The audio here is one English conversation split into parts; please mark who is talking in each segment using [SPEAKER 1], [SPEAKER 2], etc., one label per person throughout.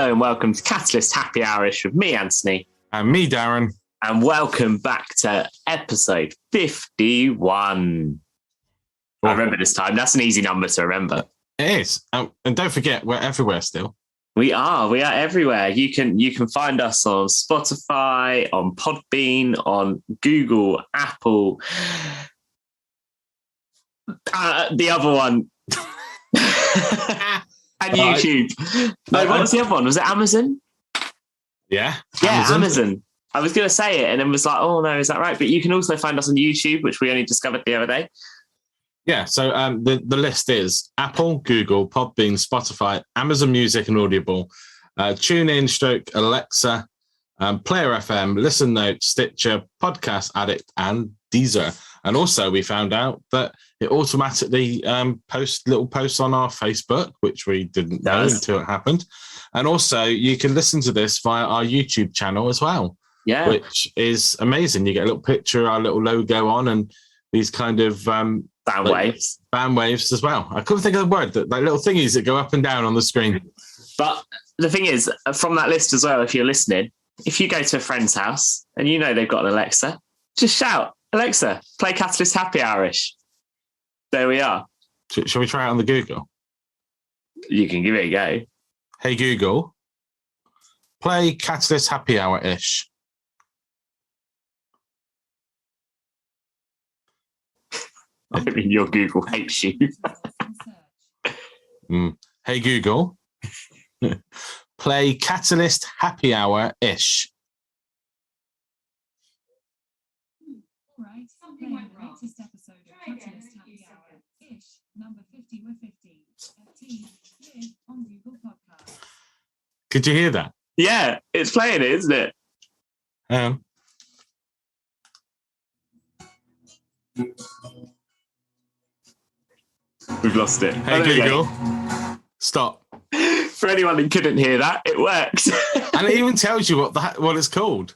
[SPEAKER 1] Hello and welcome to Catalyst Happy Hour-ish with me, Antony.
[SPEAKER 2] And me, Darren.
[SPEAKER 1] And welcome back to episode 51. I remember this time. That's an easy number to remember.
[SPEAKER 2] It is. And don't forget, we're everywhere still.
[SPEAKER 1] We are everywhere. You can find us on Spotify, on Podbean, on Google, Apple, the other one, and YouTube. No, what was the other one? Was it Amazon?
[SPEAKER 2] Yeah.
[SPEAKER 1] Amazon. I was going to say it and then was like, oh no, is that right? But you can also find us on YouTube, which we only discovered the other day.
[SPEAKER 2] Yeah, so the list is Apple, Google, Podbean, Spotify, Amazon Music and Audible, TuneIn, Alexa, Player FM, Listen Note, Stitcher, Podcast Addict, and Deezer. And also we found out that it automatically posts little posts on our Facebook, which we didn't know until it happened. And also you can listen to this via our YouTube channel as well. Yeah, which is amazing. You get a little picture, our little logo on, and these kind of band waves as well. I couldn't think of the word, that like little thingies that go up and down on the screen.
[SPEAKER 1] But the thing is, from that list as well, if you're listening, if you go to a friend's house and you know they've got an Alexa, just shout, Alexa, play Catalyst Happy Hour-ish. There we are.
[SPEAKER 2] Shall we try it on the Google?
[SPEAKER 1] You can give it a go.
[SPEAKER 2] Hey Google, play Catalyst Happy Hour-ish.
[SPEAKER 1] I mean, your Google hates you.
[SPEAKER 2] Hey Google, play Catalyst Happy Hour-ish.
[SPEAKER 3] All right, something went wrong. Latest episode of Catalyst Happy Hour-ish, number 50 with 50, here on Google Podcast.
[SPEAKER 2] Could you hear that?
[SPEAKER 1] Yeah, it's playing it, isn't it? We've lost it.
[SPEAKER 2] Hey Google, stop.
[SPEAKER 1] For anyone who couldn't hear that, it works.
[SPEAKER 2] And it even tells you what it's called.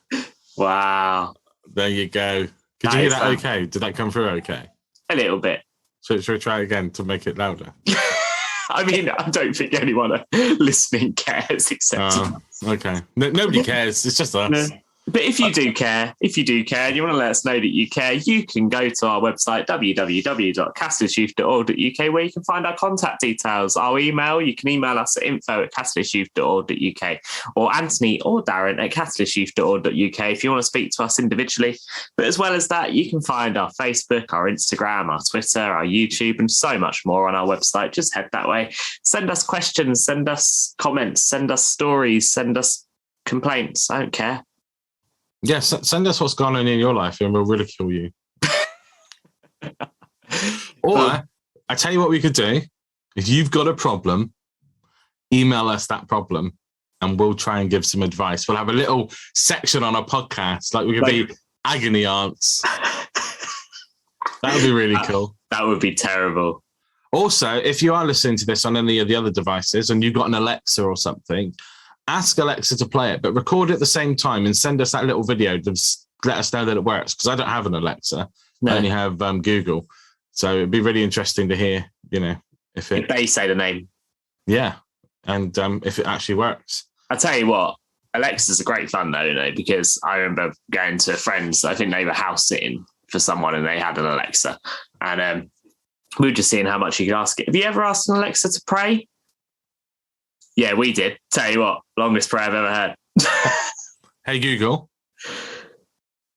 [SPEAKER 1] Wow.
[SPEAKER 2] There you go. Could you hear that okay? Did that come through okay?
[SPEAKER 1] A little bit.
[SPEAKER 2] Should we try again to make it louder?
[SPEAKER 1] I mean, I don't think anyone listening cares except
[SPEAKER 2] okay. Nobody cares. It's just us.
[SPEAKER 1] No. But if you do care, and you want to let us know that you care, you can go to our website, www.catalystyouth.org.uk, where you can find our contact details. Our email, you can email us at info@catalystyouth.org.uk, or Antony or Darren at catalystyouth.org.uk if you want to speak to us individually. But as well as that, you can find our Facebook, our Instagram, our Twitter, our YouTube, and so much more on our website. Just head that way. Send us questions, send us comments, send us stories, send us complaints. I don't care.
[SPEAKER 2] Yes, send us what's gone on in your life and we'll ridicule you. Or, I tell you what we could do. If you've got a problem, email us that problem and we'll try and give some advice. We'll have a little section on our podcast, like we could be agony aunts. That would be really cool.
[SPEAKER 1] That would be terrible.
[SPEAKER 2] Also, if you are listening to this on any of the other devices and you've got an Alexa or something, ask Alexa to play it, but record it at the same time and send us that little video to let us know that it works, because I don't have an Alexa. No. I only have Google. So it'd be really interesting to hear, if
[SPEAKER 1] they say the name.
[SPEAKER 2] Yeah. And if it actually works.
[SPEAKER 1] I'll tell you what, Alexa's a great fun though, because I remember going to friends, I think they were house sitting for someone and they had an Alexa. And we were just seeing how much you could ask it. Have you ever asked an Alexa to pray? Yeah, we did. Tell you what, longest prayer I've ever heard.
[SPEAKER 2] Hey, Google,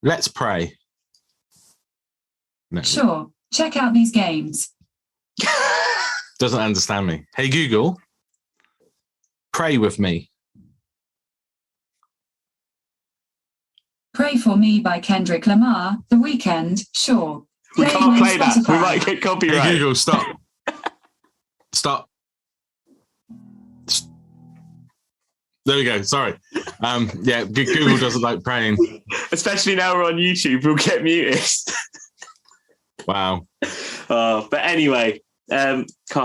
[SPEAKER 2] let's pray.
[SPEAKER 3] No. Sure. Check out these games.
[SPEAKER 2] Doesn't understand me. Hey, Google, pray with me.
[SPEAKER 3] Pray for Me by Kendrick Lamar, The Weeknd, sure.
[SPEAKER 1] We can't play that. We might get copyright.
[SPEAKER 2] Hey, Google, stop. Stop. There we go. Sorry. Yeah, Google doesn't like praying.
[SPEAKER 1] Especially now we're on YouTube, we'll get muted.
[SPEAKER 2] Wow.
[SPEAKER 1] But anyway,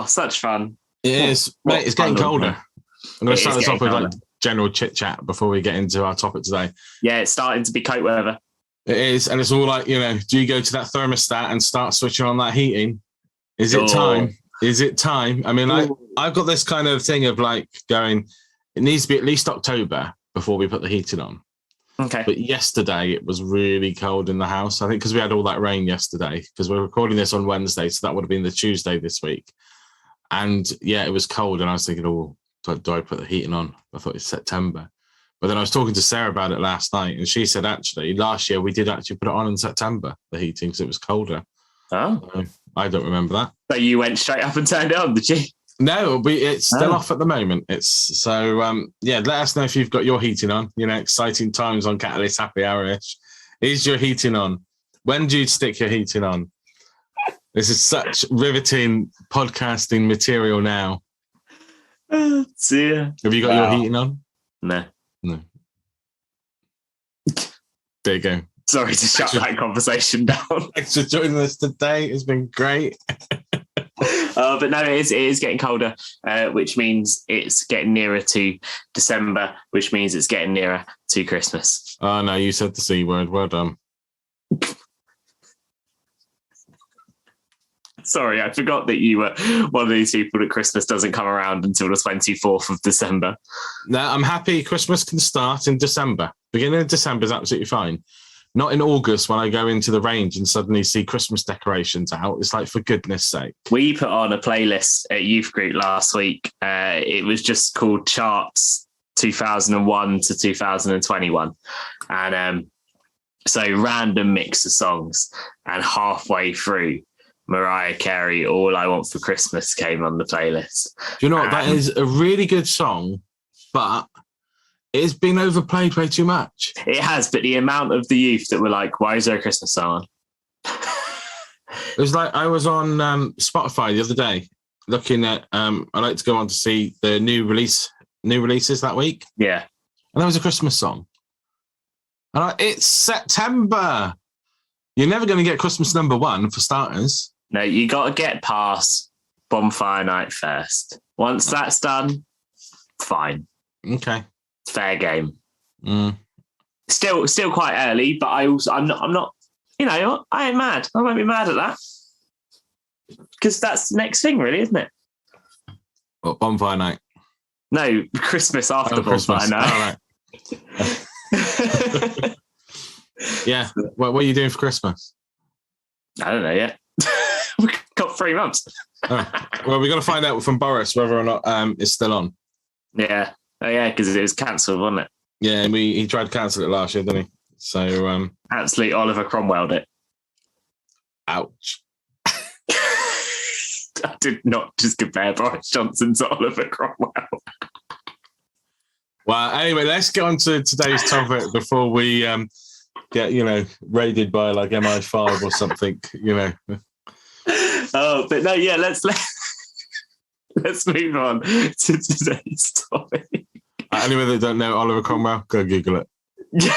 [SPEAKER 1] such fun.
[SPEAKER 2] It is. Mate, it's getting colder. I'm going to start this off with general chit chat before we get into our topic today.
[SPEAKER 1] Yeah, it's starting to be coat weather.
[SPEAKER 2] It is. And it's all like, do you go to that thermostat and start switching on that heating? Is it time? Is it time? I mean, I've got this kind of thing of like going, It needs to be at least October before we put the heating on.
[SPEAKER 1] Okay.
[SPEAKER 2] But yesterday it was really cold in the house. I think because we had all that rain yesterday, because we're recording this on Wednesday, so that would have been the Tuesday this week. And yeah, it was cold, and I was thinking, oh, do I put the heating on? I thought it's September. But then I was talking to Sarah about it last night, and she said, actually, last year we did actually put it on in September, the heating, because it was colder.
[SPEAKER 1] Oh.
[SPEAKER 2] I don't remember that.
[SPEAKER 1] So you went straight up and turned it on, did you?
[SPEAKER 2] No, it's still off at the moment. Let us know if you've got your heating on. Exciting times on Catalyst Happy Hour-ish. Is your heating on? When do you stick your heating on? This is such riveting podcasting material now.
[SPEAKER 1] Oh, dear.
[SPEAKER 2] Have you got your heating on?
[SPEAKER 1] No.
[SPEAKER 2] There you go.
[SPEAKER 1] Sorry to shut that conversation down.
[SPEAKER 2] Thanks for joining us today. It's been great.
[SPEAKER 1] But no, it is getting colder, which means it's getting nearer to December, which means it's getting nearer to Christmas.
[SPEAKER 2] Oh, no, you said the C word. Well done.
[SPEAKER 1] Sorry, I forgot that you were one of these people that Christmas doesn't come around until the 24th of December.
[SPEAKER 2] No, I'm happy Christmas can start in December. Beginning of December is absolutely fine. Not in August when I go into the range and suddenly see Christmas decorations out. It's like, for goodness sake.
[SPEAKER 1] We put on a playlist at youth group last week. It was just called Charts 2001 to 2021. And so random mix of songs. And halfway through, Mariah Carey, All I Want for Christmas came on the playlist.
[SPEAKER 2] Do you know what? That is a really good song, but it's been overplayed way too much.
[SPEAKER 1] It has, but the amount of the youth that were like, why is there a Christmas song on?
[SPEAKER 2] It was like I was on Spotify the other day looking at, I like to go on to see the new releases that week.
[SPEAKER 1] Yeah.
[SPEAKER 2] And there was a Christmas song. And it's September. You're never going to get Christmas number one for starters.
[SPEAKER 1] No, you got to get past Bonfire Night first. Once that's done, fine.
[SPEAKER 2] Okay.
[SPEAKER 1] Fair game. Still quite early, but I'm not. I ain't mad. I won't be mad at that because that's the next thing, really, isn't it?
[SPEAKER 2] What, Bonfire Night?
[SPEAKER 1] No, Christmas after Bonfire Night.
[SPEAKER 2] Oh, right. Yeah. What are you doing for Christmas?
[SPEAKER 1] I don't know yet. We've got 3 months.
[SPEAKER 2] Well, we've got to find out from Boris whether or not it's still on.
[SPEAKER 1] Yeah. Oh, yeah, because it was cancelled, wasn't it?
[SPEAKER 2] Yeah, and he tried to cancel it last year, didn't he? So
[SPEAKER 1] absolutely Oliver Cromwell'd it.
[SPEAKER 2] Ouch.
[SPEAKER 1] I did not just compare Boris Johnson to Oliver Cromwell.
[SPEAKER 2] Well, anyway, let's get on to today's topic before we get, raided by like MI5 or something,
[SPEAKER 1] Oh, but no, yeah, let's move on to today's topic.
[SPEAKER 2] Anyone that don't know Oliver Cromwell, go Google it.
[SPEAKER 1] Yeah,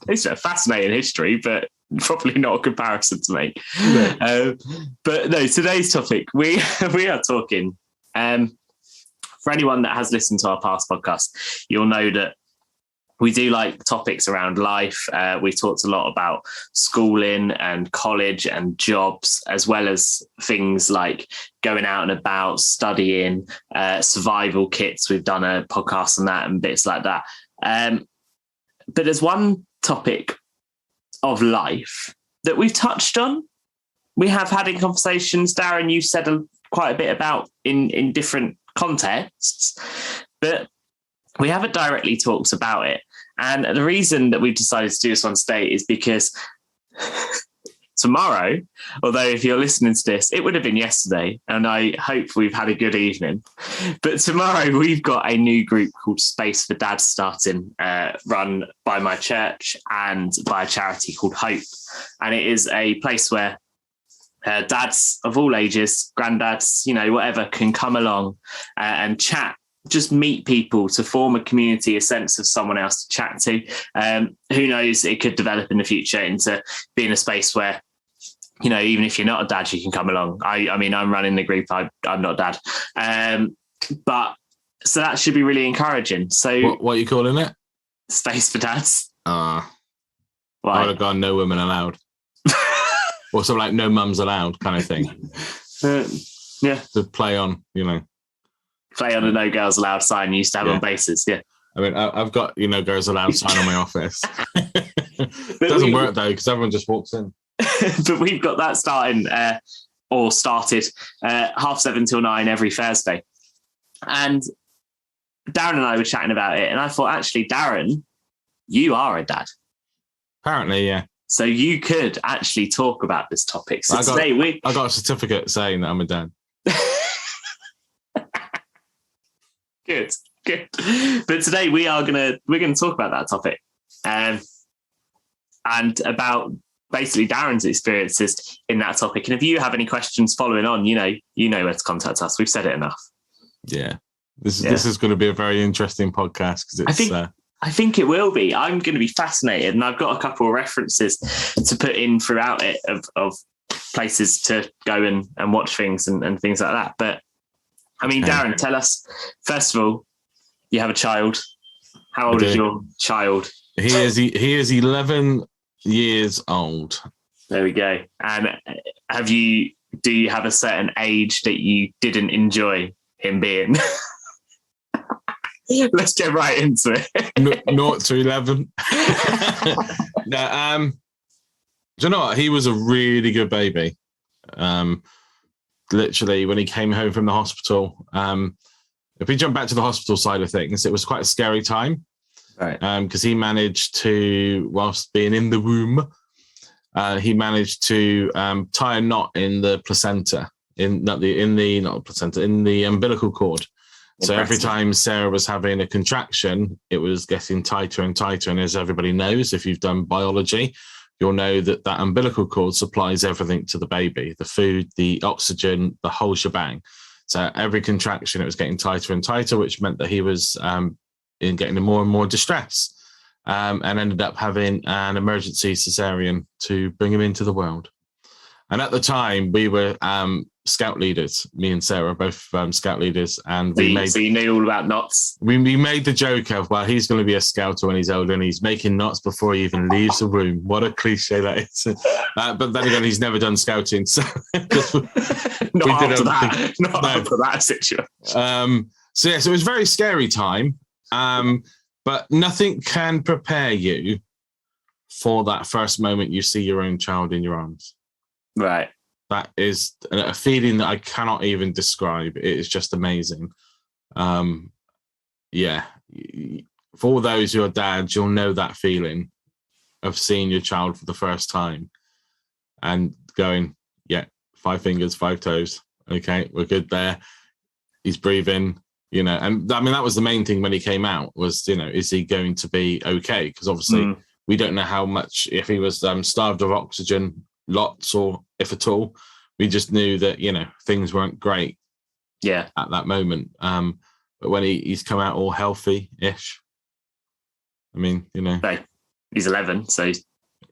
[SPEAKER 1] it's a fascinating history, but probably not a comparison to make.
[SPEAKER 2] No.
[SPEAKER 1] But no, today's topic, we are talking. For anyone that has listened to our past podcast, you'll know that we do like topics around life. We've talked a lot about schooling and college and jobs, as well as things like going out and about, studying, survival kits. We've done a podcast on that and bits like that. But there's one topic of life that we've touched on. We have had in conversations, Darren, you said quite a bit about in different contexts, but we haven't directly talked about it. And the reason that we've decided to do this on today is because tomorrow, although if you're listening to this, it would have been yesterday, and I hope we've had a good evening. But tomorrow we've got a new group called Space for Dads starting, run by my church and by a charity called Hope. And it is a place where dads of all ages, granddads, whatever, can come along and chat. Just meet people to form a community, a sense of someone else to chat to. Who knows, it could develop in the future into being a space where, even if you're not a dad, you can come along. I mean, I'm running the group. I'm not a dad. But so that should be really encouraging. So
[SPEAKER 2] what are you calling it?
[SPEAKER 1] Space for Dads.
[SPEAKER 2] Why?
[SPEAKER 1] I
[SPEAKER 2] would have gone no women allowed. Or something like no mums allowed kind of thing.
[SPEAKER 1] Yeah.
[SPEAKER 2] To play on,
[SPEAKER 1] play on a no girls allowed sign you used to have on bases. Yeah.
[SPEAKER 2] I mean, I've got, girls allowed sign on my office. It doesn't work though, because everyone just walks in.
[SPEAKER 1] But we've got that started 7:30 till 9 every Thursday. And Darren and I were chatting about it, and I thought, actually, Darren, you are a dad.
[SPEAKER 2] Apparently, yeah.
[SPEAKER 1] So you could actually talk about this topic. So
[SPEAKER 2] I got a certificate saying that I'm a dad.
[SPEAKER 1] Good. But today we're gonna talk about that topic, and about basically Darren's experiences in that topic. And if you have any questions following on, you know where to contact us. We've said it enough.
[SPEAKER 2] Yeah, this is going to be a very interesting podcast because it's.
[SPEAKER 1] I think it will be. I'm going to be fascinated, and I've got a couple of references to put in throughout it of places to go and watch things and things like that. But I mean, Darren, tell us, first of all, you have a child. How old is your child?
[SPEAKER 2] He is 11 years old.
[SPEAKER 1] There we go. And do you have a certain age that you didn't enjoy him being? Let's get right into it.
[SPEAKER 2] 0 to 11. No, do you know what? He was a really good baby. Literally, when he came home from the hospital, if we jump back to the hospital side of things, it was quite a scary time.
[SPEAKER 1] Right.
[SPEAKER 2] Because he managed to, whilst being in the womb, he managed to tie a knot in the placenta, in the umbilical cord. So every time Sarah was having a contraction, it was getting tighter and tighter. And as everybody knows, if you've done biology, you'll know that umbilical cord supplies everything to the baby, the food, the oxygen, the whole shebang. So every contraction, it was getting tighter and tighter, which meant that he was getting more and more distress, and ended up having an emergency cesarean to bring him into the world. And at the time, we were scout leaders. Me and Sarah, both scout leaders, and
[SPEAKER 1] so you knew all about knots.
[SPEAKER 2] We made the joke of, well, he's going to be a scouter when he's older, and he's making knots before he even leaves the room. What a cliche that is! But then again, he's never done scouting, so
[SPEAKER 1] not after that situation.
[SPEAKER 2] So it was a very scary time, but nothing can prepare you for that first moment you see your own child in your arms.
[SPEAKER 1] Right.
[SPEAKER 2] That is a feeling that I cannot even describe. It is just amazing. Yeah. For all those who are dads, you'll know that feeling of seeing your child for the first time and going, yeah, 5 fingers, 5 toes. Okay, we're good there. He's breathing, and I mean, that was the main thing when he came out was, is he going to be okay? Because obviously we don't know how much, if he was starved of oxygen, lots, or if at all. We just knew that, things weren't great at that moment. But when he's come out all healthy-ish, I mean,
[SPEAKER 1] he's 11, so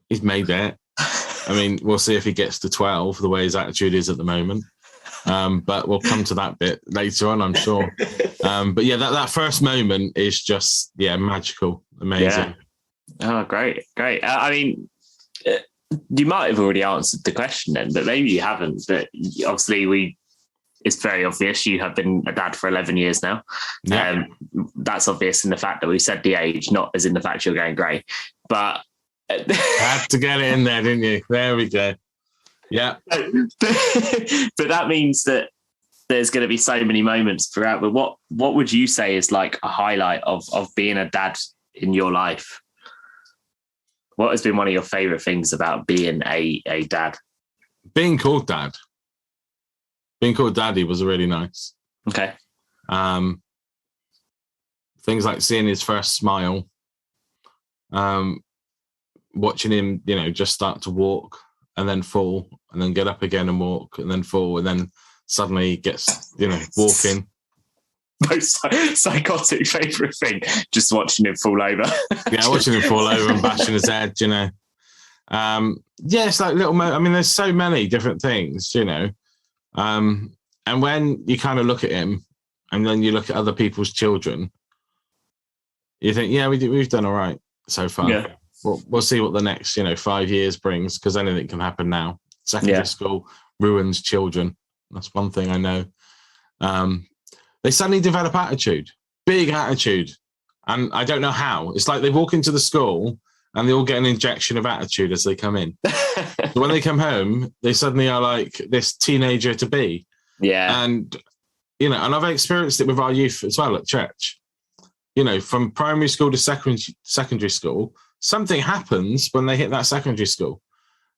[SPEAKER 2] he's made it. I mean, we'll see if he gets to 12, the way his attitude is at the moment. But we'll come to that bit later on, I'm sure. But yeah, that first moment is just, magical, amazing.
[SPEAKER 1] Yeah. Oh, great. I mean, you might have already answered the question then, but maybe you haven't. But obviously, it's very obvious you have been a dad for 11 years now.
[SPEAKER 2] Yeah.
[SPEAKER 1] That's obvious in the fact that we said the age, not as in the fact you're going grey. But
[SPEAKER 2] had to get it in there, didn't you? There we go. Yeah.
[SPEAKER 1] But that means that there's going to be so many moments throughout. But what would you say is like a highlight of being a dad in your life? What has been one of your favourite things about being a dad?
[SPEAKER 2] Being called dad. Being called daddy was really nice.
[SPEAKER 1] Okay.
[SPEAKER 2] Things like seeing his first smile, watching him, just start to walk and then fall and then get up again and walk and then fall and then suddenly he gets, walking.
[SPEAKER 1] Most psychotic favourite thing, just watching him fall over.
[SPEAKER 2] Yeah, watching him fall over and bashing his head, it's like little I mean, there's so many different things, and when you kind of look at him and then you look at other people's children, you think, we've done all right so far. Yeah. We'll see what the next 5 years brings, because anything can happen now. Secondary school ruins children. That's one thing I know. they suddenly develop attitude, big attitude. And I don't know how. It's like they walk into the school and they all get an injection of attitude as they come in. So when they come home, they suddenly are like this teenager to be.
[SPEAKER 1] Yeah.
[SPEAKER 2] And, and I've experienced it with our youth as well at church. From primary school to secondary school, something happens when they hit that secondary school.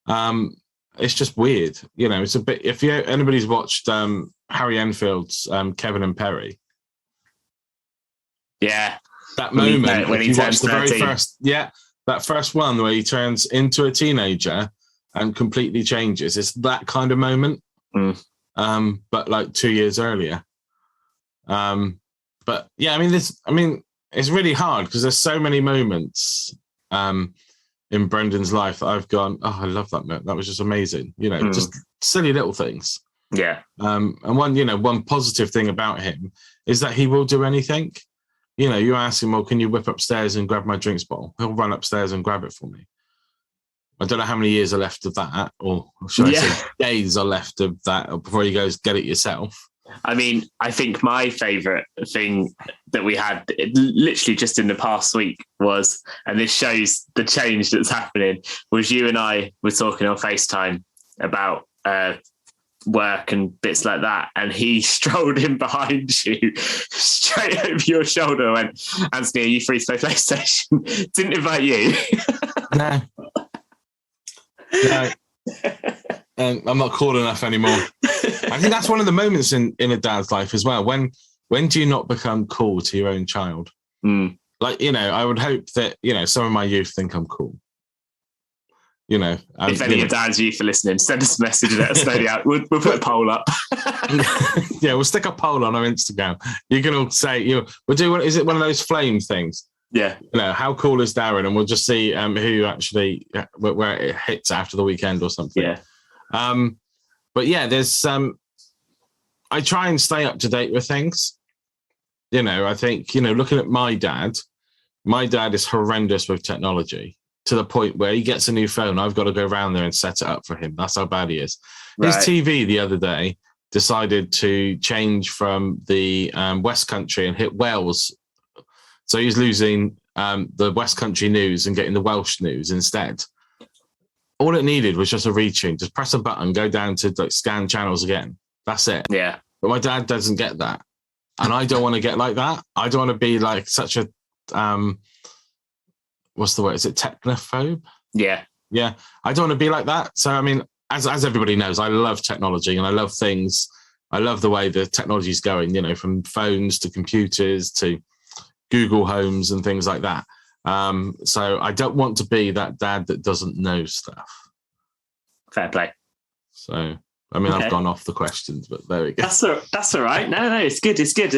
[SPEAKER 2] It's just weird. It's a bit, if anybody's watched Harry Enfield's Kevin and Perry.
[SPEAKER 1] Yeah.
[SPEAKER 2] That moment
[SPEAKER 1] when he turns
[SPEAKER 2] the
[SPEAKER 1] 13.
[SPEAKER 2] very first, that first one where he turns into a teenager and completely changes. It's that kind of moment. But like 2 years earlier. But yeah, it's really hard because there's so many moments in Brendan's life that I've gone, oh, I love that moment. That was just amazing. Just silly little things.
[SPEAKER 1] Yeah.
[SPEAKER 2] And one positive thing about him is that he will do anything. You ask him, well, can you whip upstairs and grab my drinks bottle? He'll run upstairs and grab it for me. I don't know how many years are left of that, or should I say days are left of that before he goes, get it yourself.
[SPEAKER 1] I think my favourite thing that we had literally just in the past week was, and this shows the change that's happening, was you and I were talking on FaceTime about work and bits like that, and he strolled in behind you straight over your shoulder and went, Antony, are you free to play PlayStation? Didn't invite you.
[SPEAKER 2] No. I'm not cool enough anymore. I think that's one of the moments in a dad's life as well. When do you not become cool to your own child? Like, I would hope that, some of my youth think I'm cool.
[SPEAKER 1] If any of your dad's youth are listening, send us a message and let us know. We'll put a poll up.
[SPEAKER 2] Yeah, we'll stick a poll on our Instagram. You can all say, we'll do, is it one of those flame things?
[SPEAKER 1] Yeah.
[SPEAKER 2] How cool is Darren? And we'll just see who actually, where it hits after the weekend or something.
[SPEAKER 1] Yeah.
[SPEAKER 2] But yeah, there's, I try and stay up to date with things. I think, looking at my dad is horrendous with technology to the point where he gets a new phone. I've got to go around there and set it up for him. That's how bad he is. Right. His TV the other day decided to change from the West Country and hit Wales. So he's losing the West Country news and getting the Welsh news instead. All it needed was just a retune. Just press a button, go down to like scan channels again. That's it.
[SPEAKER 1] Yeah.
[SPEAKER 2] But my dad doesn't get that. And I don't want to get like that. I don't want to be like such a, what's the word? Is it technophobe?
[SPEAKER 1] Yeah.
[SPEAKER 2] Yeah. I don't want to be like that. So, as everybody knows, I love technology and I love things. I love the way the technology is going, from phones to computers to Google Homes and things like that. So I don't want to be that dad that doesn't know stuff.
[SPEAKER 1] Fair play.
[SPEAKER 2] So, okay. I've gone off the questions, but there we go.
[SPEAKER 1] That's all right. No, it's good. It's good.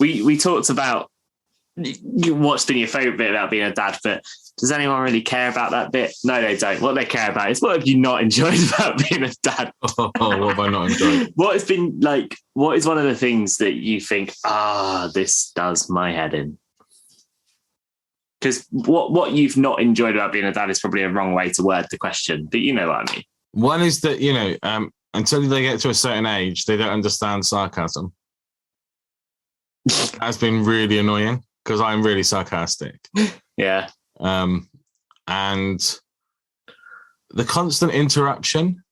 [SPEAKER 1] We talked about what's been your favourite bit about being a dad, but does anyone really care about that bit? No, they don't. What they care about is what have you not enjoyed about being a dad?
[SPEAKER 2] What have I not enjoyed?
[SPEAKER 1] What is one of the things that you think, this does my head in? Because what you've not enjoyed about being a dad is probably a wrong way to word the question, but you know what I mean.
[SPEAKER 2] One is that, until they get to a certain age, they don't understand sarcasm. That's been really annoying because I'm really sarcastic.
[SPEAKER 1] Yeah.
[SPEAKER 2] And the constant interruption,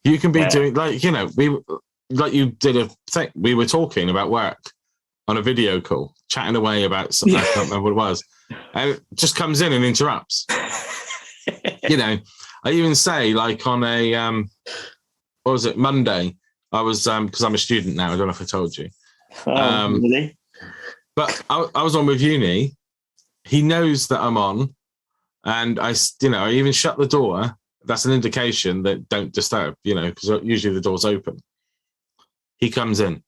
[SPEAKER 2] you can be doing you did a thing. We were talking about work on a video call, chatting away about something. I can't remember what it was. And it just comes in and interrupts. I even say like on a, what was it? Monday, I was, because I'm a student now. I don't know if I told you.
[SPEAKER 1] Really?
[SPEAKER 2] But I was on with uni. He knows that I'm on, and I even shut the door. That's an indication that don't disturb, because usually the door's open. He comes in,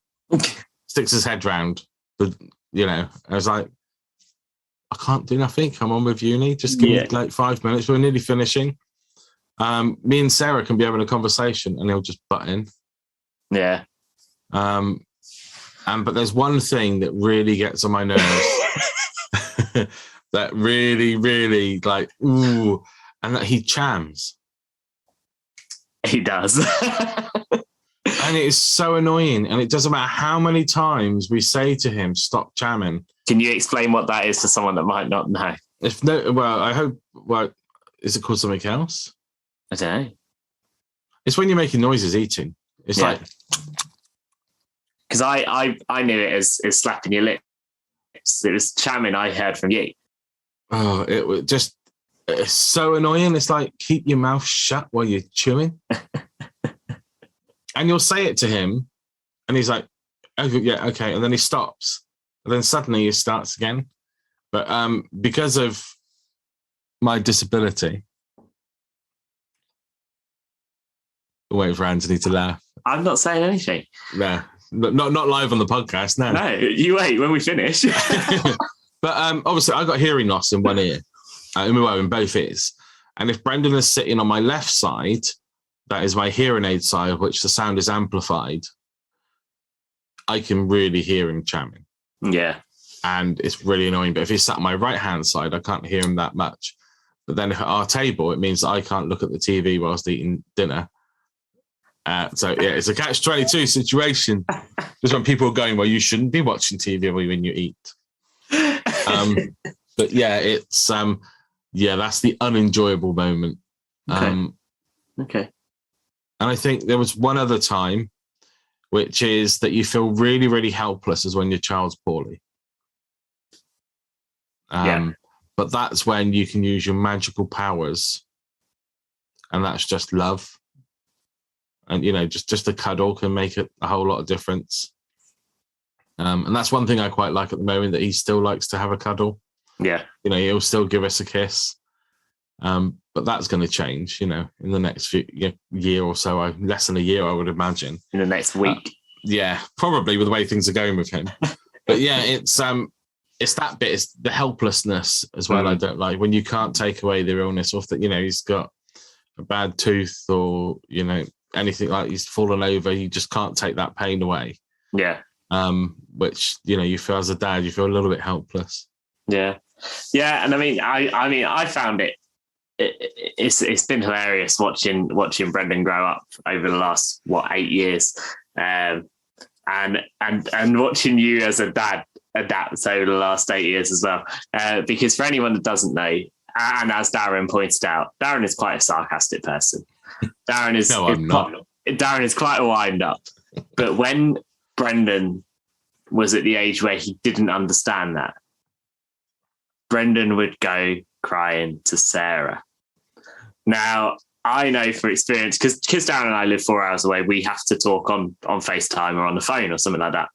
[SPEAKER 2] sticks his head round. I was like, I can't do nothing. I'm on with uni. Just give me like 5 minutes. We're nearly finishing. Me and Sarah can be having a conversation, and he'll just butt in.
[SPEAKER 1] Yeah.
[SPEAKER 2] But there's one thing that really gets on my nerves. That really, really ooh, and that he chams.
[SPEAKER 1] He does.
[SPEAKER 2] And it is so annoying. And it doesn't matter how many times we say to him, stop chamming.
[SPEAKER 1] Can you explain what that is to someone that might not know?
[SPEAKER 2] I hope, is it called something else?
[SPEAKER 1] I don't know.
[SPEAKER 2] It's when you're making noises eating. It's like...
[SPEAKER 1] Because I knew it as slapping your lips. It was chamming I heard from you.
[SPEAKER 2] Oh, it's so annoying. It's like, keep your mouth shut while you're chewing. And you'll say it to him, and he's like, oh, yeah, okay. And then he stops. And then suddenly he starts again. But because of my disability, wait for Antony to laugh.
[SPEAKER 1] I'm not saying anything.
[SPEAKER 2] No, not live on the podcast, no.
[SPEAKER 1] No, you wait when we finish.
[SPEAKER 2] But obviously, I got hearing loss in one ear, in both ears. And if Brendan is sitting on my left side, that is my hearing aid side, which the sound is amplified, I can really hear him chamming.
[SPEAKER 1] Yeah.
[SPEAKER 2] And it's really annoying. But if he's sat on my right-hand side, I can't hear him that much. But then at our table, it means I can't look at the TV whilst eating dinner. So, yeah, it's a catch-22 situation. Just when people are going, well, you shouldn't be watching TV when you eat. But, yeah, it's... that's the unenjoyable moment.
[SPEAKER 1] Okay.
[SPEAKER 2] And I think there was one other time, which is that you feel really, really helpless as when your child's poorly. But that's when you can use your magical powers. And that's just love. And, just a cuddle can make it a whole lot of difference. And that's one thing I quite like at the moment, that he still likes to have a cuddle.
[SPEAKER 1] Yeah.
[SPEAKER 2] He'll still give us a kiss. But that's going to change, in the next year or so, less than a year, I would imagine.
[SPEAKER 1] In the next week.
[SPEAKER 2] Probably with the way things are going with him. But yeah, it's that bit, it's the helplessness as well. I don't like when you can't take away their illness, or that, he's got a bad tooth, or, anything like he's fallen over, you just can't take that pain away.
[SPEAKER 1] Yeah.
[SPEAKER 2] Which, you feel as a dad, you feel a little bit helpless.
[SPEAKER 1] Yeah. Yeah. And I found it's been hilarious watching Brendan grow up over the last 8 years, and watching you as a dad adapt over the last 8 years as well. Because for anyone that doesn't know, and as Darren pointed out, Darren is quite a sarcastic person. Darren is Darren is quite a wind up. But when Brendan was at the age where he didn't understand that, Brendan would go crying to Sarah. Now, I know for experience, because Darren and I live 4 hours away, we have to talk on FaceTime or on the phone or something like that.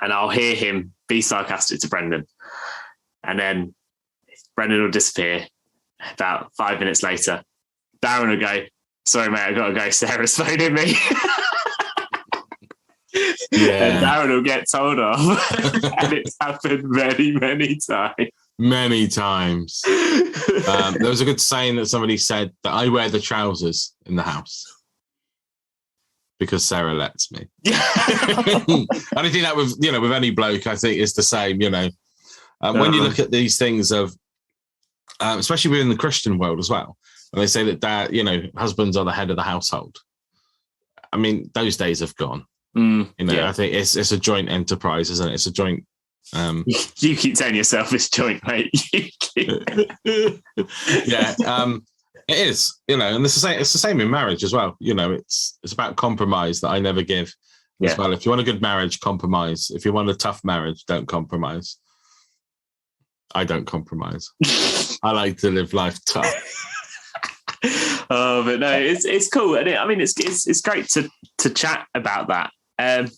[SPEAKER 1] And I'll hear him be sarcastic to Brendan. And then Brendan will disappear. About 5 minutes later, Darren will go, sorry, mate, I've got to go. Sarah's phoning me.
[SPEAKER 2] Yeah.
[SPEAKER 1] And Darren will get told off. And it's happened many, many times.
[SPEAKER 2] Many times. There was a good saying that somebody said that I wear the trousers in the house because Sarah lets me. And I think that with any bloke, I think it's the same, when you look at these things of, especially within the Christian world as well, and they say that dad, husbands are the head of the household. I mean, those days have gone. I think it's a joint enterprise, isn't it? It's a joint.
[SPEAKER 1] You keep telling yourself it's joint, mate.
[SPEAKER 2] Yeah, it is. And it's the same in marriage as well. It's about compromise that I never give as well. If you want a good marriage, compromise. If you want a tough marriage, don't compromise. I don't compromise. I like to live life tough.
[SPEAKER 1] Oh, but no, it's cool, and it's great to chat about that. And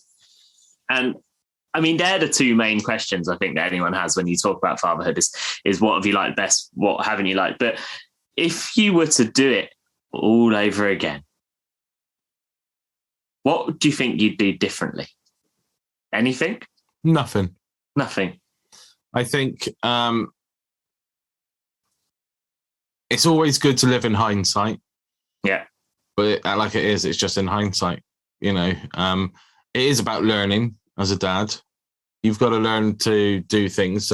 [SPEAKER 1] I mean, they're the two main questions I think that anyone has when you talk about fatherhood is what have you liked best, what haven't you liked? But if you were to do it all over again, what do you think you'd do differently? Anything?
[SPEAKER 2] Nothing. I think it's always good to live in hindsight. Yeah. But it's just in hindsight, it is about learning as a dad. You've got to learn to do things.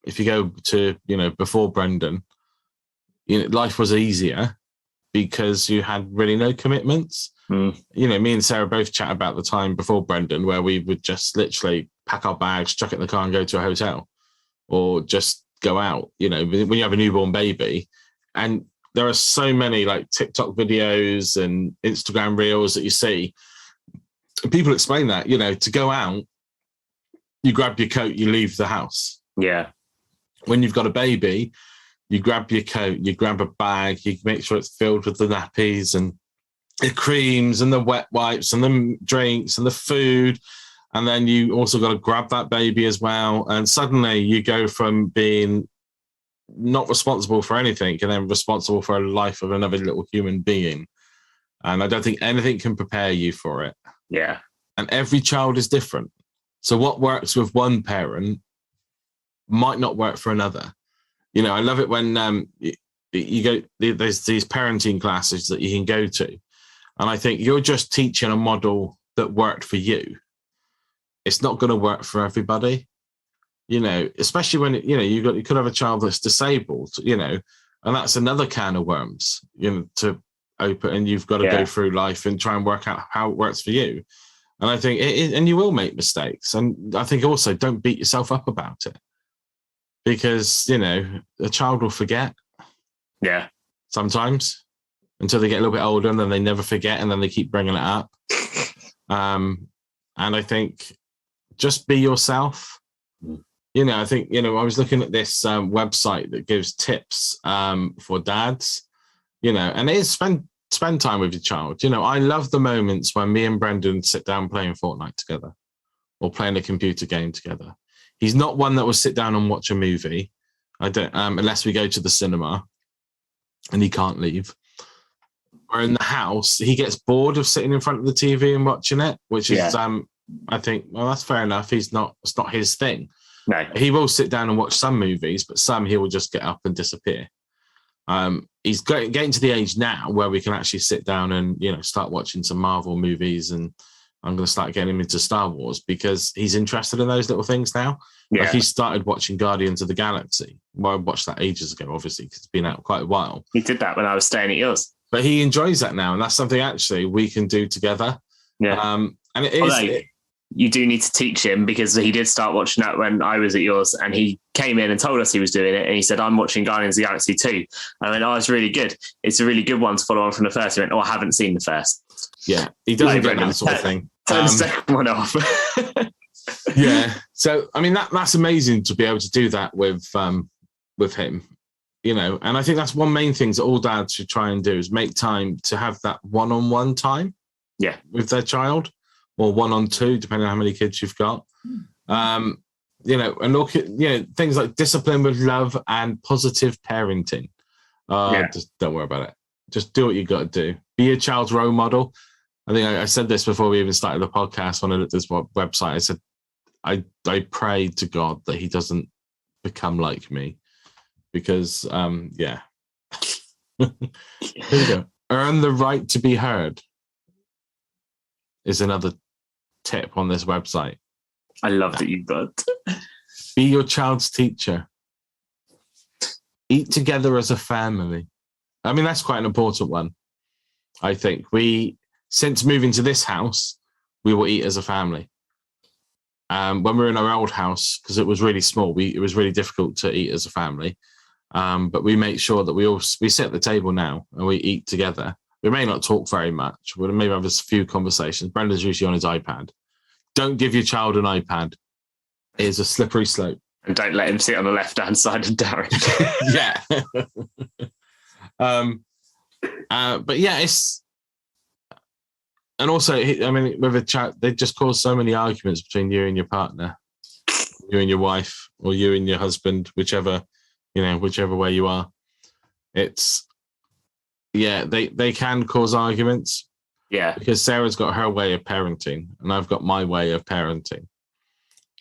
[SPEAKER 2] If you go to, before Brendan, life was easier because you had really no commitments. You know, me and Sarah both chat about the time before Brendan where we would just literally pack our bags, chuck it in the car and go to a hotel or just go out, you know, when you have a newborn baby. And there are so many like TikTok videos and Instagram reels that you see. People explain that, you know, to go out, you grab your coat, you leave the house.
[SPEAKER 1] Yeah.
[SPEAKER 2] When you've got a baby, you grab your coat, you grab a bag, you make sure it's filled with the nappies and the creams and the wet wipes and the drinks and the food. And then you also got to grab that baby as well. And suddenly you go from being not responsible for anything and then responsible for a life of another little human being. And I don't think anything can prepare you for it.
[SPEAKER 1] Yeah.
[SPEAKER 2] And every child is different. So what works with one parent might not work for another. You know, I love it when you go, there's these parenting classes that you can go to. And I think you're just teaching a model that worked for you. It's not going to work for everybody, you know, especially when, you know, you could have a child that's disabled, you know, and that's another can of worms, you know, to open, and you've got to go through life and try and work out how it works for you. And I think and you will make mistakes. And I think also don't beat yourself up about it because, you know, a child will forget.
[SPEAKER 1] Yeah.
[SPEAKER 2] Sometimes until they get a little bit older and then they never forget and then they keep bringing it up. And I think just be yourself. You know, I think, you know, I was looking at this website that gives tips for dads, you know, and it is spend time with your child. You know, I love the moments when me and Brendan sit down playing Fortnite together or playing a computer game together. He's not one that will sit down and watch a movie. I don't, unless we go to the cinema and he can't leave. Or in the house, he gets bored of sitting in front of the TV and watching it, which is, I think, well, that's fair enough. It's not his thing.
[SPEAKER 1] No.
[SPEAKER 2] He will sit down and watch some movies, but some he will just get up and disappear. He's getting to the age now where we can actually sit down and, you know, start watching some Marvel movies, and I'm going to start getting him into Star Wars because he's interested in those little things now.
[SPEAKER 1] Yeah.
[SPEAKER 2] Like he started watching Guardians of the Galaxy. Well, I watched that ages ago, obviously, because it's been out quite a while.
[SPEAKER 1] He did that when I was staying at yours.
[SPEAKER 2] But he enjoys that now, and that's something actually we can do together.
[SPEAKER 1] Yeah.
[SPEAKER 2] And it is...
[SPEAKER 1] you do need to teach him because he did start watching that when I was at yours, and he came in and told us he was doing it. And he said, I'm watching Guardians of the Galaxy 2. And I went, oh, it's really good. It's a really good one to follow on from the first. He went, oh, I haven't seen the first.
[SPEAKER 2] Yeah, he doesn't get that sort of thing.
[SPEAKER 1] Turn the second one off.
[SPEAKER 2] Yeah. So, I mean, that's amazing to be able to do that with him, you know. And I think that's one main thing that all dads should try and do is make time to have that one-on-one time with their child. Or 1-on-2, depending on how many kids you've got. You know, and look at, you know, things like discipline with love and positive parenting. Just don't worry about it. Just do what you got to do. Be your child's role model. I think I said this before we even started the podcast when I looked at this website. I said, I pray to God that he doesn't become like me. Because, Here we go. Earn the right to be heard is another tip on this website.
[SPEAKER 1] I love that you've got.
[SPEAKER 2] Be your child's teacher. Eat together as a family. I mean, that's quite an important one. I think since moving to this house, we will eat as a family. When we were in our old house, because it was really small, it was really difficult to eat as a family. But we make sure that we sit at the table now and we eat together. We may not talk very much. We'll maybe have a few conversations. Brendan's usually on his iPad. Don't give your child an iPad. It is a slippery slope.
[SPEAKER 1] And don't let him sit on the left-hand side of Darren.
[SPEAKER 2] Yeah. But yeah, it's... And also, I mean, with a child, they just cause so many arguments between you and your partner, you and your wife, or you and your husband, whichever way you are. It's... Yeah, they can cause arguments.
[SPEAKER 1] Yeah.
[SPEAKER 2] Because Sarah's got her way of parenting and I've got my way of parenting.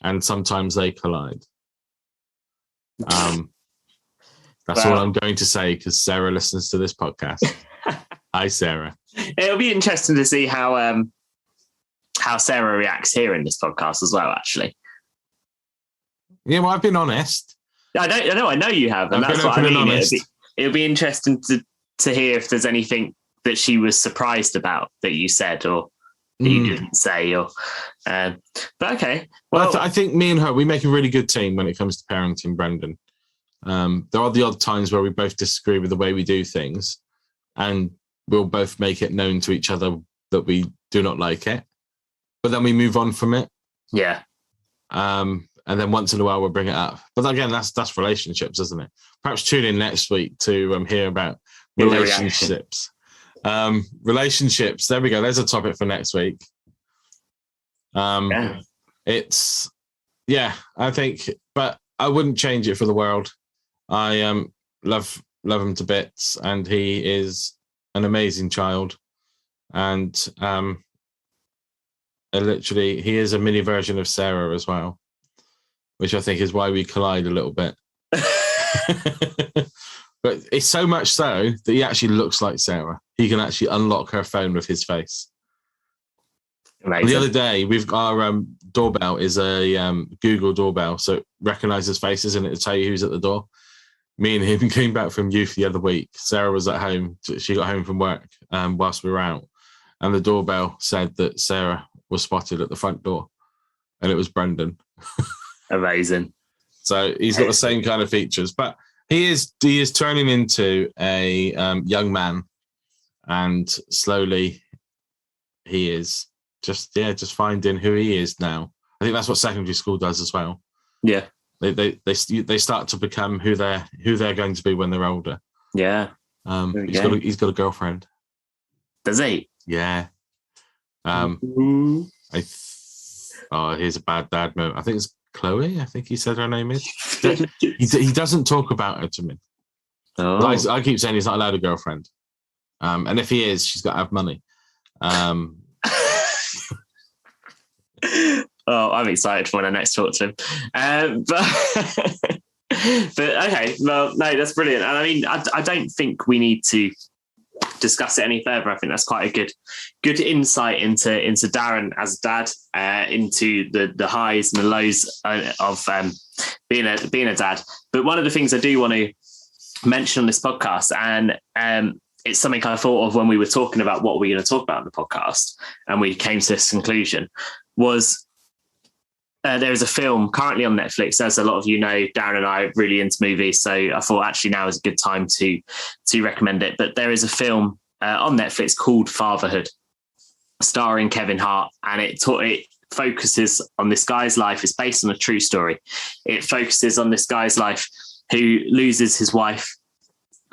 [SPEAKER 2] And sometimes they collide. That's all I'm going to say because Sarah listens to this podcast. Hi, Sarah.
[SPEAKER 1] It'll be interesting to see how Sarah reacts here in this podcast as well, actually.
[SPEAKER 2] Yeah, well, I've been honest.
[SPEAKER 1] I know you have, and that's what I mean. It'll be interesting to hear if there's anything that she was surprised about that you said or that you didn't say, or. But okay, well,
[SPEAKER 2] I think me and her, we make a really good team when it comes to parenting, Brendan. There are the odd times where we both disagree with the way we do things, and we'll both make it known to each other that we do not like it, but then we move on from it.
[SPEAKER 1] Yeah.
[SPEAKER 2] And then once in a while we'll bring it up. But again, that's relationships, isn't it? Perhaps tune in next week to hear about relationships. Relationships. There we go. There's a topic for next week. It's I think, but I wouldn't change it for the world. I love him to bits, and he is an amazing child, and literally he is a mini version of Sarah as well, which I think is why we collide a little bit. But it's so much so that he actually looks like Sarah. He can actually unlock her phone with his face. Amazing. The other day, we've got our doorbell is a Google doorbell, so it recognises faces and it'll tell you who's at the door. Me and him came back from youth the other week. Sarah was at home. She got home from work whilst we were out, and the doorbell said that Sarah was spotted at the front door, and it was Brendan.
[SPEAKER 1] Amazing.
[SPEAKER 2] So he's got the same kind of features, but he is turning into a young man, and slowly he is just finding who he is now. I think that's what secondary school does as well.
[SPEAKER 1] Yeah,
[SPEAKER 2] they start to become who they're going to be when they're older.
[SPEAKER 1] Yeah.
[SPEAKER 2] He's got a girlfriend.
[SPEAKER 1] Does he?
[SPEAKER 2] Yeah. Here's a bad dad moment. I think it's Chloe. I think he said her name is. He doesn't talk about her to me.
[SPEAKER 1] Oh.
[SPEAKER 2] I keep saying he's not allowed a girlfriend. And if he is, she's got to have money.
[SPEAKER 1] Oh, I'm excited for when I next talk to him. But okay, well, no, that's brilliant. And I mean, I don't think we need to discuss it any further. I think that's quite a good insight into Darren as a dad, into the highs and the lows of being a dad. But one of the things I do want to mention on this podcast, and it's something I thought of when we were talking about what we're going to talk about in the podcast, and we came to this conclusion, was there is a film currently on Netflix. As a lot of you know, Darren and I are really into movies, so I thought actually now is a good time to recommend it. But there is a film on Netflix called Fatherhood, starring Kevin Hart, and it focuses on this guy's life. It's based on a true story. It focuses on this guy's life who loses his wife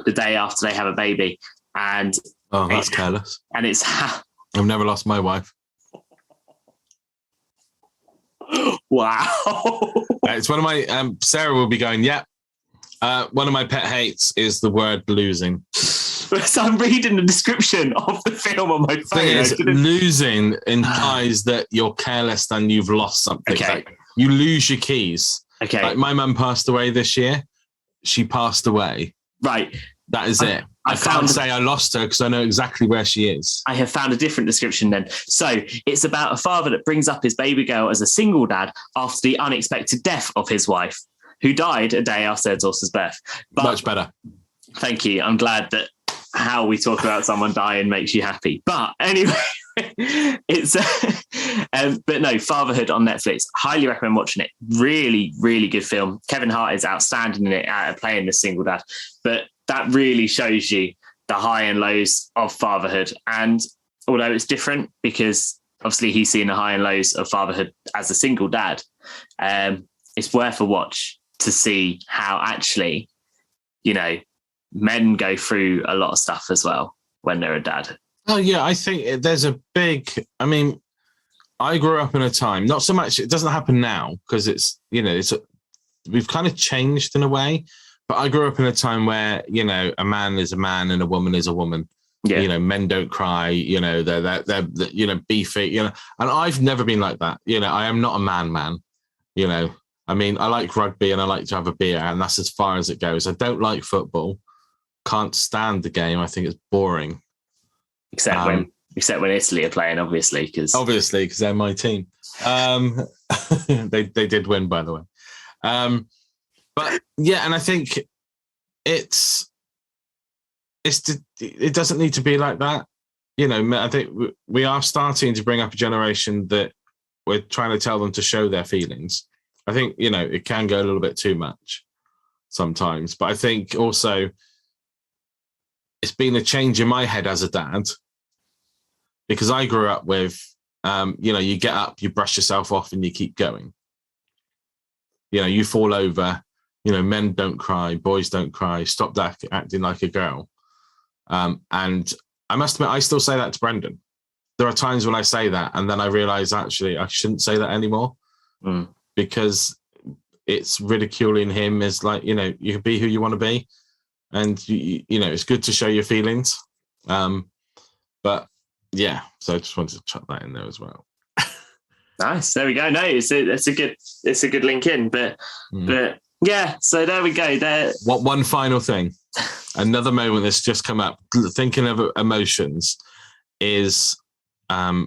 [SPEAKER 1] the day after they have a baby. And
[SPEAKER 2] that's careless.
[SPEAKER 1] And it's
[SPEAKER 2] I've never lost my wife.
[SPEAKER 1] Wow.
[SPEAKER 2] It's one of my Sarah will be going, yeah. One of my pet hates is the word losing.
[SPEAKER 1] So I'm reading the description of the film on my phone.
[SPEAKER 2] Thing is, losing implies that you're careless and you've lost something.
[SPEAKER 1] Okay.
[SPEAKER 2] Like, you lose your keys.
[SPEAKER 1] Okay.
[SPEAKER 2] Like my mum passed away this year. She passed away.
[SPEAKER 1] Right.
[SPEAKER 2] That is it. I can't say I lost her because I know exactly where she is.
[SPEAKER 1] I have found a different description then. So it's about a father that brings up his baby girl as a single dad after the unexpected death of his wife, who died a day after their daughter's birth. But,
[SPEAKER 2] much better.
[SPEAKER 1] Thank you. I'm glad that how we talk about someone dying makes you happy. But anyway, it's but no, Fatherhood on Netflix. Highly recommend watching it. Really, really good film. Kevin Hart is outstanding in it at playing the single dad. But that really shows you the high and lows of fatherhood. And although it's different because obviously he's seen the high and lows of fatherhood as a single dad, it's worth a watch to see how actually, men go through a lot of stuff as well when they're a dad.
[SPEAKER 2] Oh, yeah, I think there's a big, I grew up in a time, not so much, it doesn't happen now because we've kind of changed in a way. But I grew up in a time where, a man is a man and a woman is a woman. Yeah. Men don't cry, they're beefy, and I've never been like that. I am not a man. I like rugby and I like to have a beer, and that's as far as it goes. I don't like football. Can't stand the game. I think it's boring.
[SPEAKER 1] Except when Italy are playing, obviously, because
[SPEAKER 2] they're my team. They did win, by the way. But yeah, and I think it's it doesn't need to be like that. I think we are starting to bring up a generation that we're trying to tell them to show their feelings. I think, it can go a little bit too much sometimes. But I think also it's been a change in my head as a dad, because I grew up with, you get up, you brush yourself off and you keep going. You fall over, men don't cry, boys don't cry, stop acting like a girl. And I must admit, I still say that to Brendan. There are times when I say that, and then I realize actually I shouldn't say that anymore, because it's ridiculing him as like, you can be who you want to be. And, it's good to show your feelings. But yeah, so I just wanted to chuck that in there as well.
[SPEAKER 1] Nice. There we go. No, it's a good link in, but yeah, so there we go. There.
[SPEAKER 2] One final thing, another moment that's just come up, thinking of emotions, is that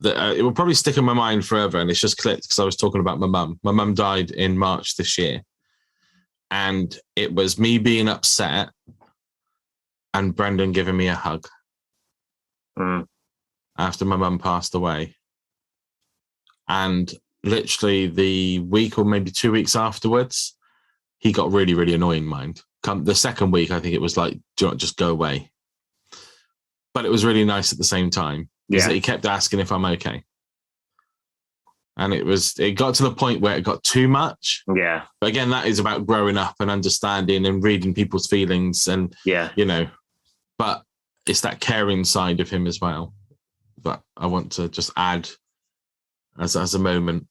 [SPEAKER 2] it will probably stick in my mind forever, and it's just clicked because I was talking about my mum. My mum died in March this year, and it was me being upset and Brendan giving me a hug after my mum passed away. And literally the week or maybe 2 weeks afterwards, he got really, really annoying mind. The second week, I think it was like, do you not just go away? But it was really nice at the same time. Yeah. That he kept asking if I'm okay. And it got to the point where it got too much.
[SPEAKER 1] Yeah.
[SPEAKER 2] But again, that is about growing up and understanding and reading people's feelings and, but it's that caring side of him as well. But I want to just add as a moment.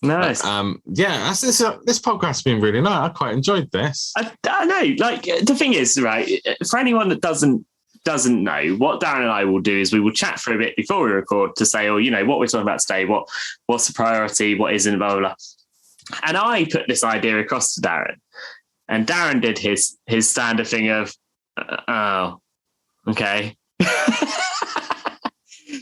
[SPEAKER 1] Nice.
[SPEAKER 2] But, this podcast has been really nice. I quite enjoyed this.
[SPEAKER 1] I know. Like, the thing is, right, for anyone that doesn't know, what Darren and I will do is we will chat for a bit before we record to say, what we're talking about today, what's the priority, what isn't, blah, blah, blah. And I put this idea across to Darren, and Darren did his standard thing of, oh, okay.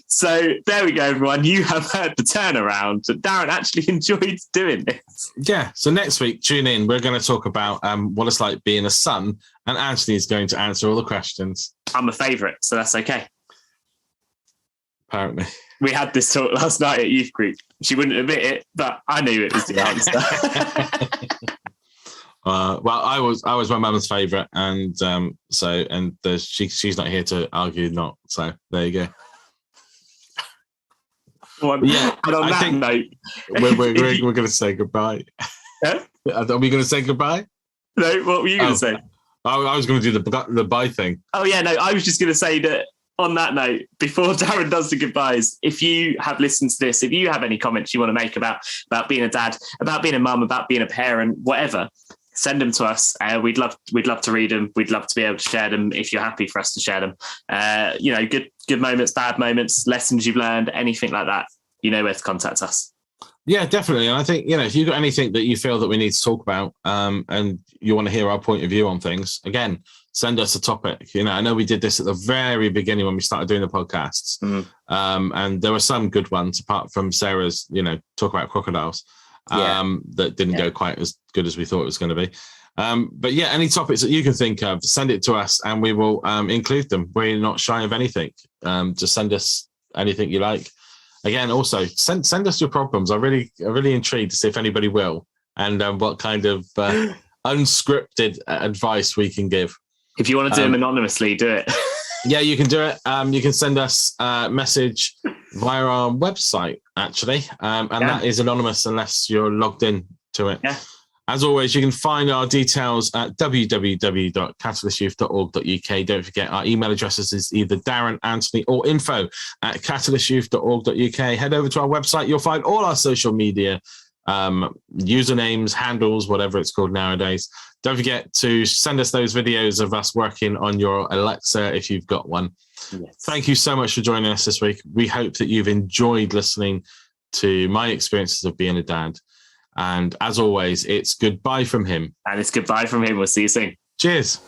[SPEAKER 1] So there we go, everyone. You have heard the turnaround. Darren actually enjoyed doing this.
[SPEAKER 2] Yeah. So next week, tune in. We're going to talk about what it's like being a son, and Antony is going to answer all the questions.
[SPEAKER 1] I'm a favourite, so that's okay.
[SPEAKER 2] Apparently.
[SPEAKER 1] We had this talk last night at youth group. She wouldn't admit it, but I knew it was the answer.
[SPEAKER 2] Well, I was my mum's favourite, and she's not here to argue not. So there you go.
[SPEAKER 1] Yeah, and on that note,
[SPEAKER 2] we're going to say goodbye.
[SPEAKER 1] Yeah?
[SPEAKER 2] Are we going to say goodbye?
[SPEAKER 1] No, what were you going to say?
[SPEAKER 2] I was going to do the bye thing.
[SPEAKER 1] Oh yeah, no, I was just going to say that on that note, before Darren does the goodbyes, if you have listened to this, if you have any comments you want to make about being a dad, about being a mum, about being a parent, whatever, send them to us. We'd love to read them. We'd love to be able to share them if you're happy for us to share them. Good moments, bad moments, lessons you've learned, anything like that, you know where to contact us. Yeah,
[SPEAKER 2] definitely. And I think, if you've got anything that you feel that we need to talk about and you want to hear our point of view on things, again, send us a topic. I know we did this at the very beginning when we started doing the podcasts. And there were some good ones apart from Sarah's, talk about crocodiles. That didn't go quite as good as we thought it was going to be. But yeah, any topics that you can think of, send it to us and we will include them. We're not shy of anything. Just send us anything you like. Again, also send us your problems. I'm really intrigued to see if anybody will and what kind of unscripted advice we can give. If you want to do them anonymously, do it. Yeah, you can do it. You can send us a message via our website, actually. That is anonymous unless you're logged in to it. Yeah. As always, you can find our details at www.catalystyouth.org.uk. Don't forget our email addresses is either Darren, Antony, or info@catalystyouth.org.uk. Head over to our website. You'll find all our social media usernames, handles, whatever it's called nowadays. Don't forget to send us those videos of us working on your Alexa if you've got one. Yes. Thank you so much for joining us this week. We hope that you've enjoyed listening to my experiences of being a dad. And as always, it's goodbye from him. And it's goodbye from him. We'll see you soon. Cheers.